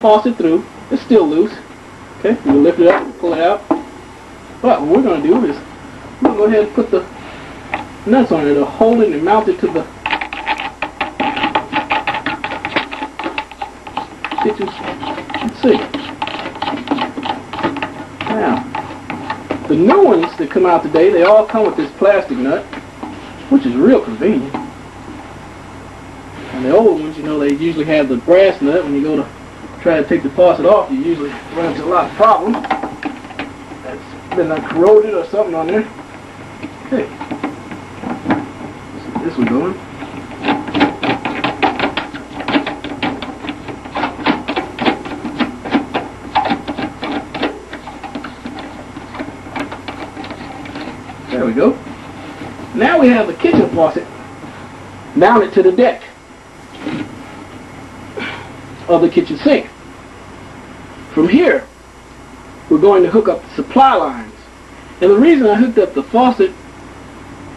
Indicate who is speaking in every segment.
Speaker 1: faucet through. It's still loose. Okay, you can lift it up and pull it out. But what we're going to do is we're going to go ahead and put the nuts on it to hold it and mount it to the kitchen sink. Now, the new ones that come out today, they all come with this plastic nut, which is real convenient. And the old ones, you know, they usually have the brass nut. When you go to try to take the faucet off, you usually run into a lot of problems. That's been corroded or something on there. Okay. Let's get this one going. There we go. Now we have the kitchen faucet mounted to the deck of the kitchen sink. From here, we're going to hook up the supply lines. And the reason I hooked up the faucet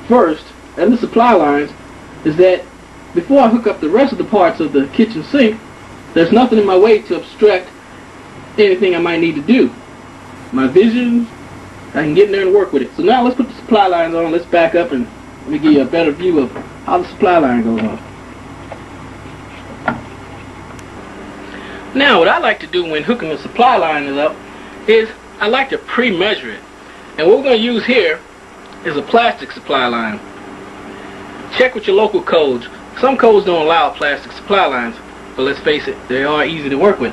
Speaker 1: first and the supply lines is that before I hook up the rest of the parts of the kitchen sink, there's nothing in my way to obstruct anything I might need to do. My vision, I can get in there and work with it. So now let's put the supply lines on. Let's back up and let me give you a better view of how the supply line goes on. Now what I like to do when hooking the supply line up is I like to pre-measure it. And what we're going to use here is a plastic supply line. Check with your local codes. Some codes don't allow plastic supply lines, but let's face it, they are easy to work with.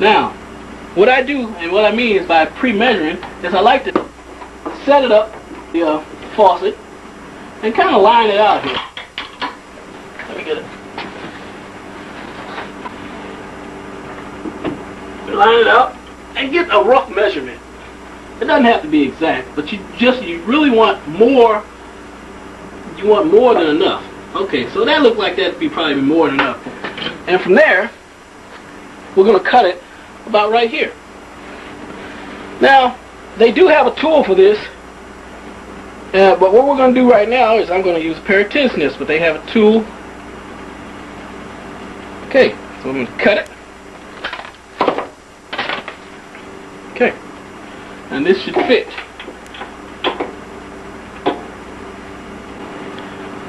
Speaker 1: Now, what I do and what I mean is by pre-measuring is I like to set it up, the faucet, and kind of line it out here. Let me get it. Line it out and get a rough measurement. It doesn't have to be exact, but you really want more. You want more than enough. Okay, so that looked like that'd be probably more than enough. And from there, we're going to cut it about right here. Now, they do have a tool for this, but what we're going to do right now is I'm going to use a pair of tin snips, but they have a tool. Okay, so I'm going to cut it. Okay, and this should fit.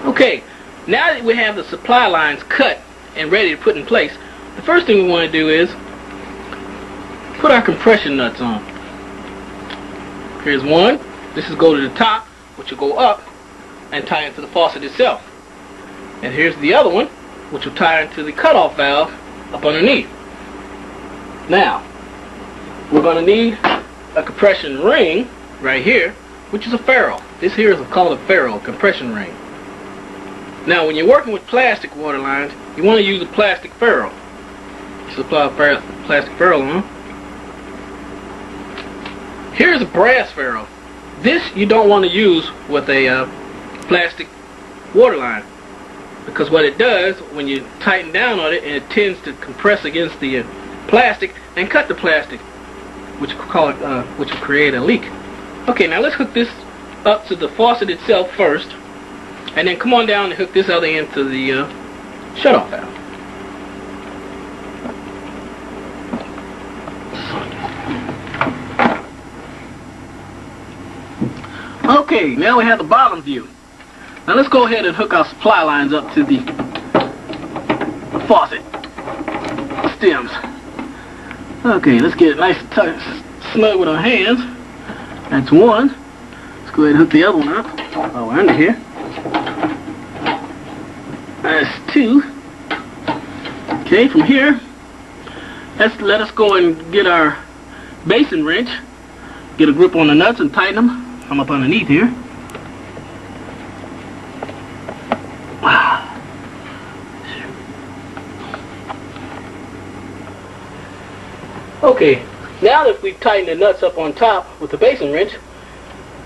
Speaker 1: Okay, now that we have the supply lines cut and ready to put in place, the first thing we want to do is put our compression nuts on. Here's one. This is go to the top, which will go up and tie into the faucet itself. And here's the other one, which will tie into the cutoff valve up underneath. Now, we're going to need a compression ring right here, which is a ferrule. This here is called a ferrule, compression ring. Now, when you're working with plastic water lines, you want to use a plastic ferrule. Supply a plastic ferrule on. Here's a brass ferrule. This you don't want to use with a plastic water line, because what it does when you tighten down on it, and it tends to compress against the plastic and cut the plastic, which will create a leak. Okay, now let's hook this up to the faucet itself first, and then come on down and hook this other end to the shutoff valve. Okay, now we have the bottom view. Now let's go ahead and hook our supply lines up to the faucet stems. Okay, let's get it nice and tight, snug with our hands. That's one. Let's go ahead and hook the other one up while we're under here. That's two. Okay, from here, let us go and get our basin wrench, get a grip on the nuts and tighten them. I'm up underneath here. Okay, now that we've tightened the nuts up on top with the basin wrench,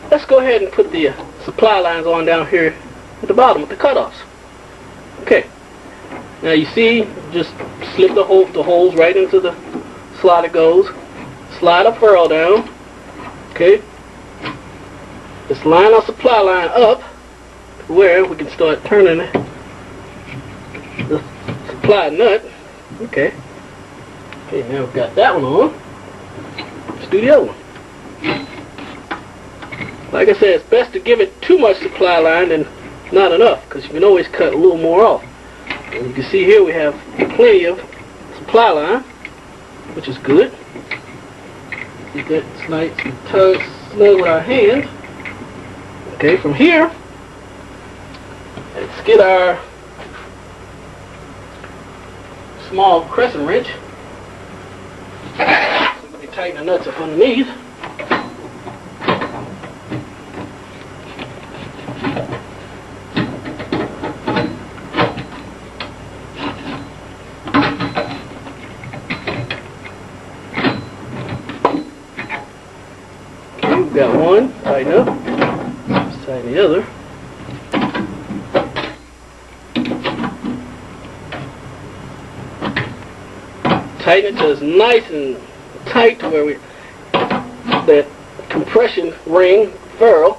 Speaker 1: let's go ahead and put the supply lines on down here at the bottom with the cutoffs. Okay, now you see, just slip the holes right into the slot it goes. Slide a ferrule down. Okay, let's line our supply line up to where we can start turning the supply nut. Okay. Okay, now we've got that one on. Let's do the other one. Like I said, it's best to give it too much supply line than not enough, because you can always cut a little more off. And you can see here we have plenty of supply line, which is good. Get that nice and snug with our hand. Okay, from here, let's get our small crescent wrench. Somebody tighten the nuts up underneath. We've got one, tighten up. Let's tighten the other. Tighten it till it's nice and tight to where that compression ring ferrule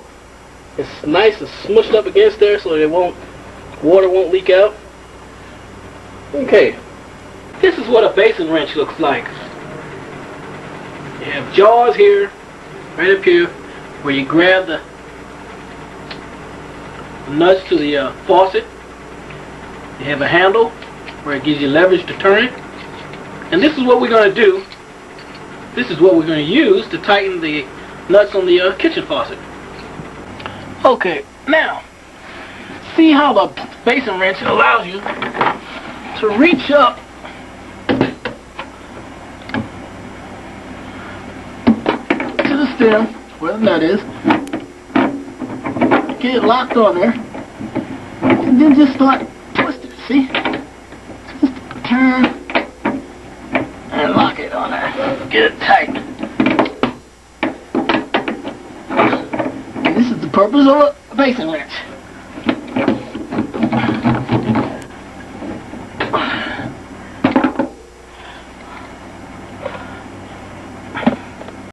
Speaker 1: is nice and smushed up against there so that water won't leak out. Okay, this is what a basin wrench looks like. You have jaws here, right up here, where you grab the nuts to the faucet. You have a handle where it gives you leverage to turn it. And this is what we're going to do. This is what we're going to use to tighten the nuts on the kitchen faucet. Okay, now, see how the basin wrench allows you to reach up to the stem where the nut is, get it locked on there, and then just start twisting it, see? Just turn and lock it on there. Get it tight. And this is the purpose of a basin wrench.